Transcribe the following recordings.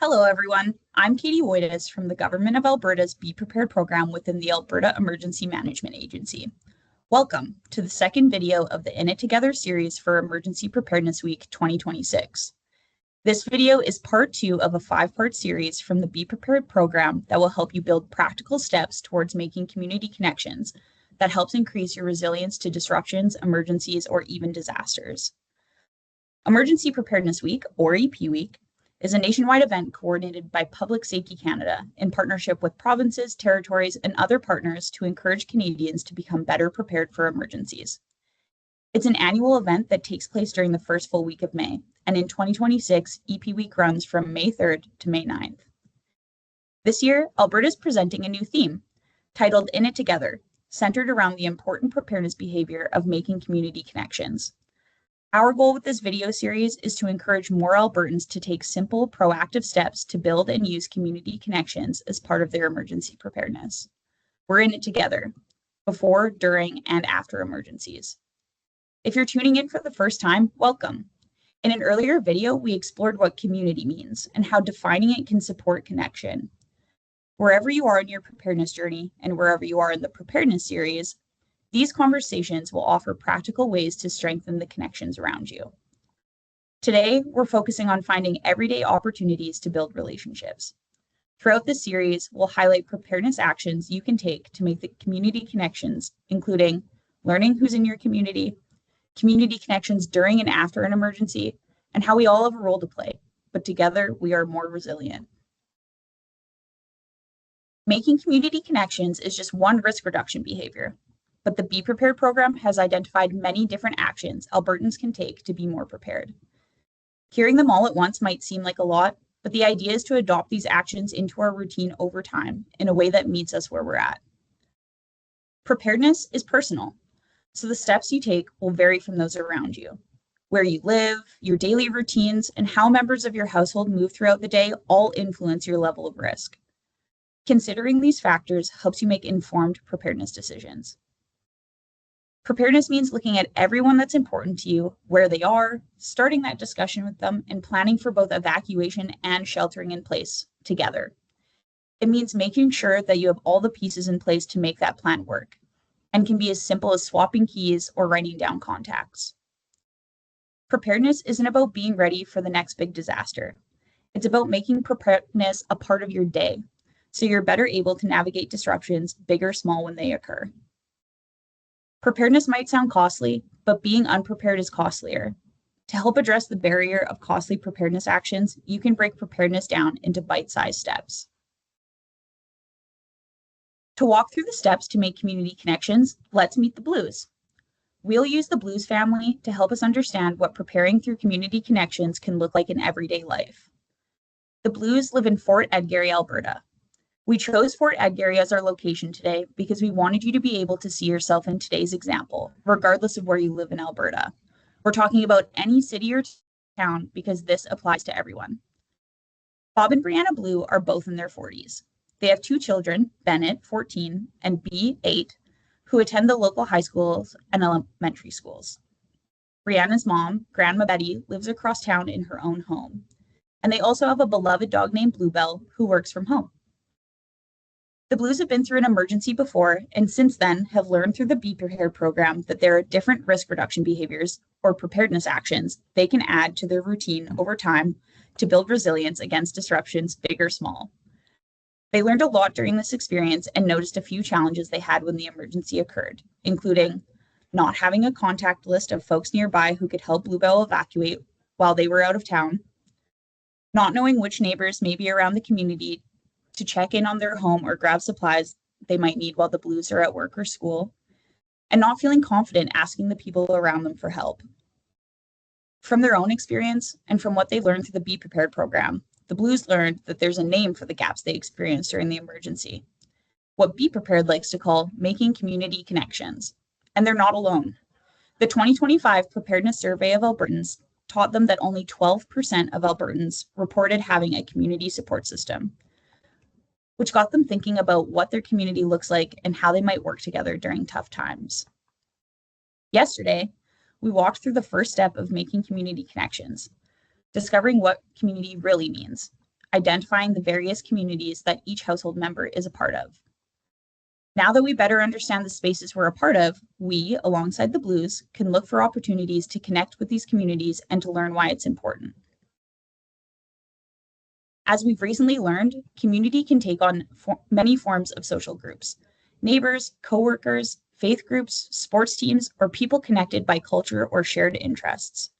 Hello, everyone. I'm Katie Woitis from the Government of Alberta's Be Prepared program within the Alberta Emergency Management Agency. Welcome to the second video of the In It Together series for Emergency Preparedness Week 2026. This video is part 2 of a 5-part series from the Be Prepared program that will help you build practical steps towards making community connections that helps increase your resilience to disruptions, emergencies, or even disasters. Emergency Preparedness Week, or EP Week, is a nationwide event coordinated by Public Safety Canada in partnership with provinces, territories, and other partners to encourage Canadians to become better prepared for emergencies. It's an annual event that takes place during the first full week of May, and in 2026, EP Week runs from May 3rd to May 9th. This year, Alberta is presenting a new theme, titled In It Together, centered around the important preparedness behavior of making community connections. Our goal with this video series is to encourage more Albertans to take simple, proactive steps to build and use community connections as part of their emergency preparedness. We're in it together, before, during, and after emergencies. If you're tuning in for the first time, welcome. In an earlier video, we explored what community means and how defining it can support connection. Wherever you are in your preparedness journey and wherever you are in the preparedness series, these conversations will offer practical ways to strengthen the connections around you. Today, we're focusing on finding everyday opportunities to build relationships. Throughout this series, we'll highlight preparedness actions you can take to make the community connections, including learning who's in your community connections during and after an emergency, and how we all have a role to play, but together we are more resilient. Making community connections is just one risk reduction behavior, but the Be Prepared program has identified many different actions Albertans can take to be more prepared. Hearing them all at once might seem like a lot, but the idea is to adopt these actions into our routine over time in a way that meets us where we're at. Preparedness is personal, so the steps you take will vary from those around you. Where you live, your daily routines, and how members of your household move throughout the day all influence your level of risk. Considering these factors helps you make informed preparedness decisions. Preparedness means looking at everyone that's important to you, where they are, starting that discussion with them, and planning for both evacuation and sheltering in place together. It means making sure that you have all the pieces in place to make that plan work, and can be as simple as swapping keys or writing down contacts. Preparedness isn't about being ready for the next big disaster. It's about making preparedness a part of your day, so you're better able to navigate disruptions, big or small, when they occur. Preparedness might sound costly, but being unprepared is costlier. To help address the barrier of costly preparedness actions, you can break preparedness down into bite-sized steps. To walk through the steps to make community connections, let's meet the Blues. We'll use the Blues family to help us understand what preparing through community connections can look like in everyday life. The Blues live in Fort Edgarry, Alberta. We chose Fort Edgarry as our location today because we wanted you to be able to see yourself in today's example, regardless of where you live in Alberta. We're talking about any city or town because this applies to everyone. Bob and Brianna Blue are both in their 40s. They have 2 children, Bennett, 14, and B, 8, who attend the local high schools and elementary schools. Brianna's mom, Grandma Betty, lives across town in her own home. And they also have a beloved dog named Bluebell who works from home. The Blues have been through an emergency before, and since then have learned through the Be Prepared program that there are different risk reduction behaviors or preparedness actions they can add to their routine over time to build resilience against disruptions, big or small. They learned a lot during this experience and noticed a few challenges they had when the emergency occurred, including not having a contact list of folks nearby who could help Bluebell evacuate while they were out of town, not knowing which neighbors may be around the community to check in on their home or grab supplies they might need while the Blues are at work or school, and not feeling confident asking the people around them for help. From their own experience and from what they learned through the Be Prepared program, the Blues learned that there's a name for the gaps they experienced during the emergency, what Be Prepared likes to call making community connections. And they're not alone. The 2025 Preparedness Survey of Albertans taught them that only 12% of Albertans reported having a community support system, which got them thinking about what their community looks like and how they might work together during tough times. Yesterday, we walked through the first step of making community connections, discovering what community really means, identifying the various communities that each household member is a part of. Now that we better understand the spaces we're a part of, we, alongside the Blues, can look for opportunities to connect with these communities and to learn why it's important. As we've recently learned, community can take on many forms of social groups: neighbors, coworkers, faith groups, sports teams, or people connected by culture or shared interests.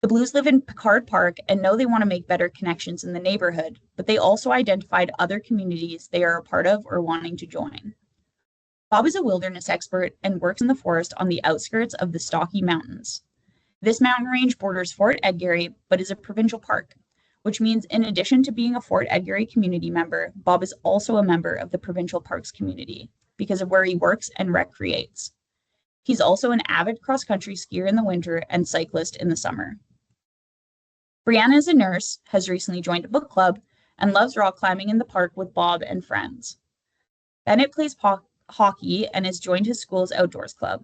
The Blues live in Picard Park and know they want to make better connections in the neighborhood, but they also identified other communities they are a part of or wanting to join. Bob is a wilderness expert and works in the forest on the outskirts of the Stocky Mountains. This mountain range borders Fort Edgarry, but is a provincial park, which means in addition to being a Fort Edgarry community member, Bob is also a member of the provincial parks community because of where he works and recreates. He's also an avid cross-country skier in the winter and cyclist in the summer. Brianna is a nurse, has recently joined a book club, and loves rock climbing in the park with Bob and friends. Bennett plays hockey and has joined his school's outdoors club.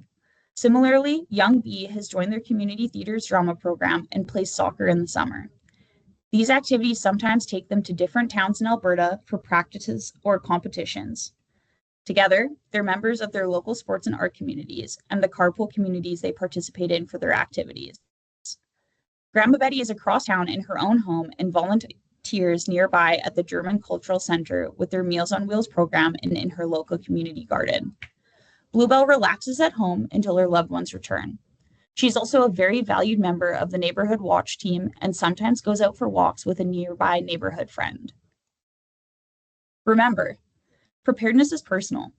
Similarly, young B has joined their community theater's drama program and plays soccer in the summer. These activities sometimes take them to different towns in Alberta for practices or competitions. Together, they're members of their local sports and art communities and the carpool communities they participate in for their activities. Grandma Betty is across town in her own home and volunteers nearby at the German Cultural Center with their Meals on Wheels program and in her local community garden. Bluebell relaxes at home until her loved ones return. She's also a very valued member of the neighborhood watch team and sometimes goes out for walks with a nearby neighborhood friend. Remember, preparedness is personal.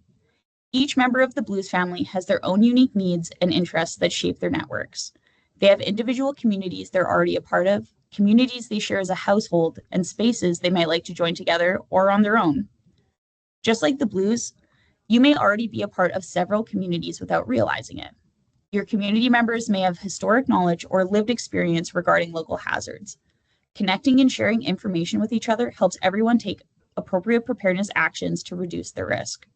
Each member of the Blues family has their own unique needs and interests that shape their networks. They have individual communities they're already a part of, communities they share as a household, and spaces they might like to join together or on their own. Just like the Blues, you may already be a part of several communities without realizing it. Your community members may have historic knowledge or lived experience regarding local hazards. Connecting and sharing information with each other helps everyone take appropriate preparedness actions to reduce their risk.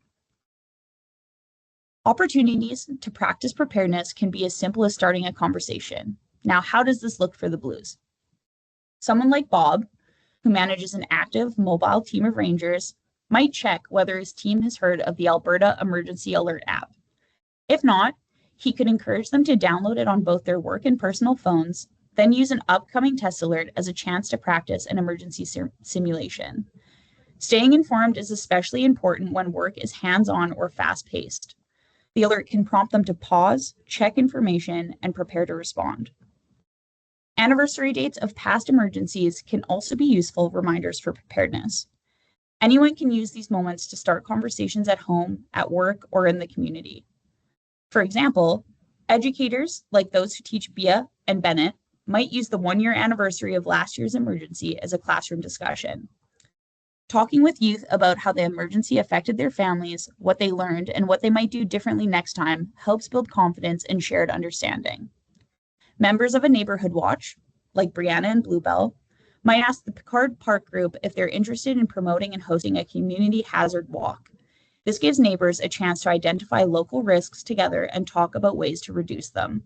Opportunities to practice preparedness can be as simple as starting a conversation. Now, how does this look for the Blues? Someone like Bob, who manages an active mobile team of rangers, might check whether his team has heard of the Alberta Emergency Alert app. If not, he could encourage them to download it on both their work and personal phones, then use an upcoming test alert as a chance to practice an emergency simulation. Staying informed is especially important when work is hands-on or fast-paced. The alert can prompt them to pause, check information, and prepare to respond. Anniversary dates of past emergencies can also be useful reminders for preparedness. Anyone can use these moments to start conversations at home, at work, or in the community. For example, educators, like those who teach Bia and Bennett, might use the one-year anniversary of last year's emergency as a classroom discussion. Talking with youth about how the emergency affected their families, what they learned, and what they might do differently next time helps build confidence and shared understanding. Members of a neighborhood watch, like Brianna and Bluebell, might ask the Picard Park group if they're interested in promoting and hosting a community hazard walk. This gives neighbors a chance to identify local risks together and talk about ways to reduce them.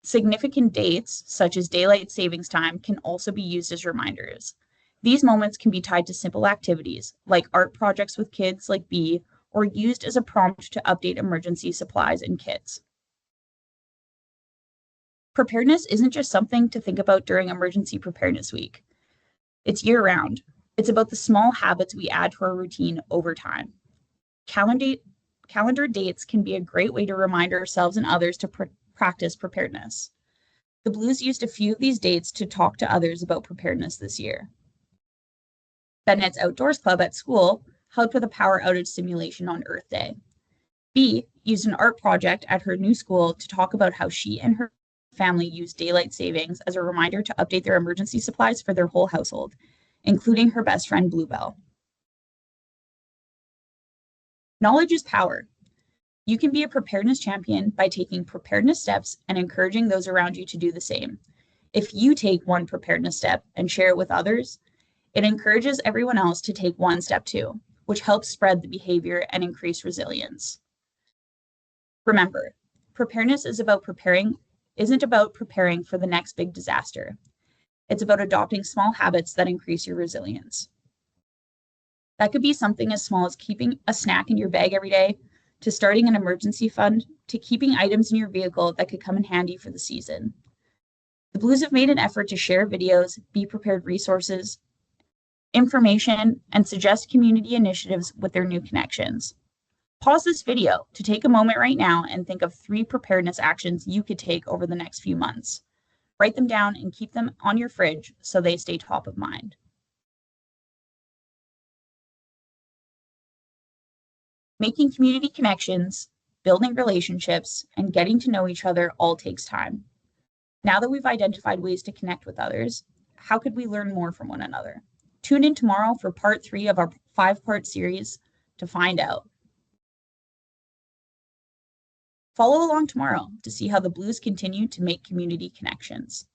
Significant dates, such as daylight savings time, can also be used as reminders. These moments can be tied to simple activities, like art projects with kids like B, or used as a prompt to update emergency supplies and kits. Preparedness isn't just something to think about during Emergency Preparedness Week. It's year-round. It's about the small habits we add to our routine over time. Calendar dates can be a great way to remind ourselves and others to practice preparedness. The Blues used a few of these dates to talk to others about preparedness this year. Bennett's Outdoors Club at school helped with a power outage simulation on Earth Day. B used an art project at her new school to talk about how she and her family used daylight savings as a reminder to update their emergency supplies for their whole household, including her best friend Bluebell. Knowledge is power. You can be a preparedness champion by taking preparedness steps and encouraging those around you to do the same. If you take one preparedness step and share it with others, it encourages everyone else to take one step too, which helps spread the behavior and increase resilience. Remember, preparedness isn't about preparing for the next big disaster. It's about adopting small habits that increase your resilience. That could be something as small as keeping a snack in your bag every day, to starting an emergency fund, to keeping items in your vehicle that could come in handy for the season. The Blues have made an effort to share videos, be prepared resources, information, and suggest community initiatives with their new connections. Pause this video to take a moment right now and think of 3 preparedness actions you could take over the next few months. Write them down and keep them on your fridge so they stay top of mind. Making community connections, building relationships, and getting to know each other all takes time. Now that we've identified ways to connect with others, how could we learn more from one another? Tune in tomorrow for part 3 of our 5-part series to find out. Follow along tomorrow to see how the Blues continue to make community connections.